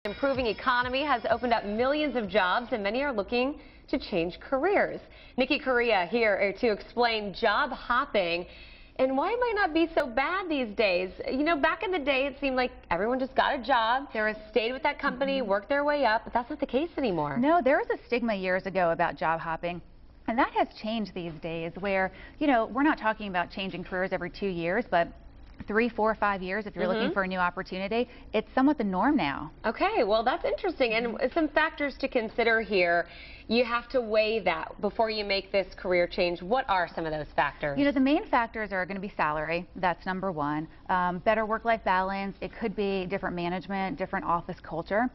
Improving economy has opened up millions of jobs, and many are looking to change careers. Nikki Correa here to explain job hopping and why it might not be so bad these days. You know, back in the day, it seemed like everyone just got a job, stayed with that company, worked their way up, but that's not the case anymore. No, there was a stigma years ago about job hopping. And that has changed these days where, you know, we're not talking about changing careers every 2 years, but 3, 4, 5 years if you're looking for a new opportunity. It's somewhat the norm now. Okay, well, that's interesting. And some factors to consider here. You have to weigh that before you make this career change. What are some of those factors? You know, the main factors are going to be salary. That's number one. Better work-life balance. It could be different management, different office culture.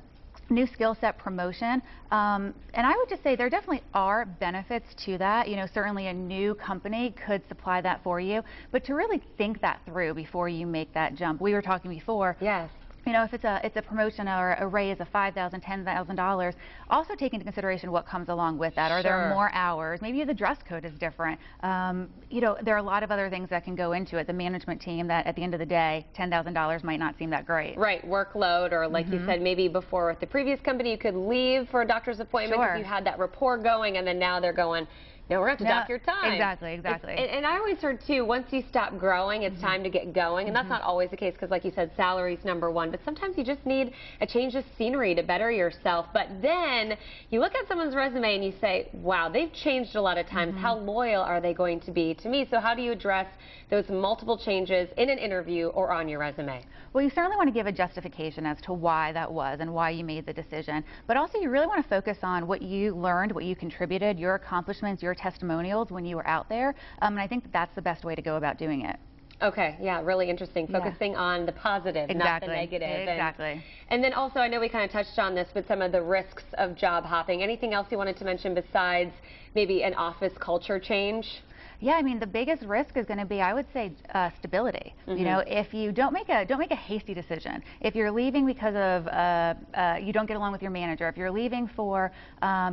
New skill set, promotion, and I would just say there definitely are benefits to that. You know, certainly a new company could supply that for you, but to really think that through before you make that jump. We were talking before. Yes. You know, if it's a promotion or a raise of $5,000, $10,000, also take into consideration what comes along with that. Are there more hours? Maybe the dress code is different. You know, there are a lot of other things that can go into it. The management team that at the end of the day, $10,000 might not seem that great. Right, workload, or like you said, maybe before with the previous company, you could leave for a doctor's appointment if you had that rapport going, and then now they're going, no, we're going to have to dock your time. Exactly. And I always heard, too, once you stop growing, it's time to get going. And that's not always the case because, like you said, salary's number one. But sometimes you just need a change of scenery to better yourself. But then you look at someone's resume and you say, wow, they've changed a lot of times. How loyal are they going to be to me? So how do you address those multiple changes in an interview or on your resume? Well, you certainly want to give a justification as to why that was and why you made the decision. But also you really want to focus on what you learned, what you contributed, your accomplishments, your testimonials when you were out there. And I think that's the best way to go about doing it. Okay, yeah, really interesting. Focusing on the positive, not the negative. And then also, I know we kind of touched on this, but some of the risks of job hopping. Anything else you wanted to mention besides maybe an office culture change? Yeah, I mean, the biggest risk is going to be, I would say, stability. You know, if you don't make a hasty decision. If you're leaving because of you don't get along with your manager, if you're leaving for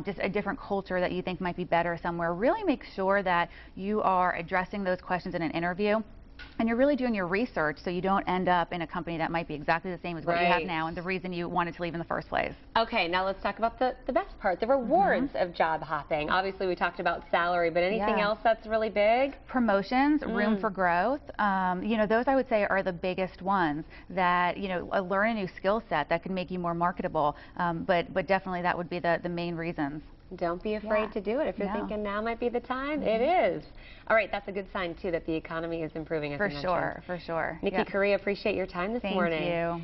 just a different culture that you think might be better somewhere, really make sure that you are addressing those questions in an interview. And you're really doing your research so you don't end up in a company that might be exactly the same as what you have now and the reason you wanted to leave in the first place. Okay, now let's talk about the best part, the rewards of job hopping. Obviously, we talked about salary, but anything else that's really big? Promotions, room for growth. You know, those I would say are the biggest ones that, you know, learn a new skill set that can make you more marketable. But definitely that would be the main reasons. Don't be afraid to do it. If you're thinking now might be the time, it is. All right, that's a good sign, too, that the economy is improving. For sure. Nikki Correa, appreciate your time this morning. Thank you.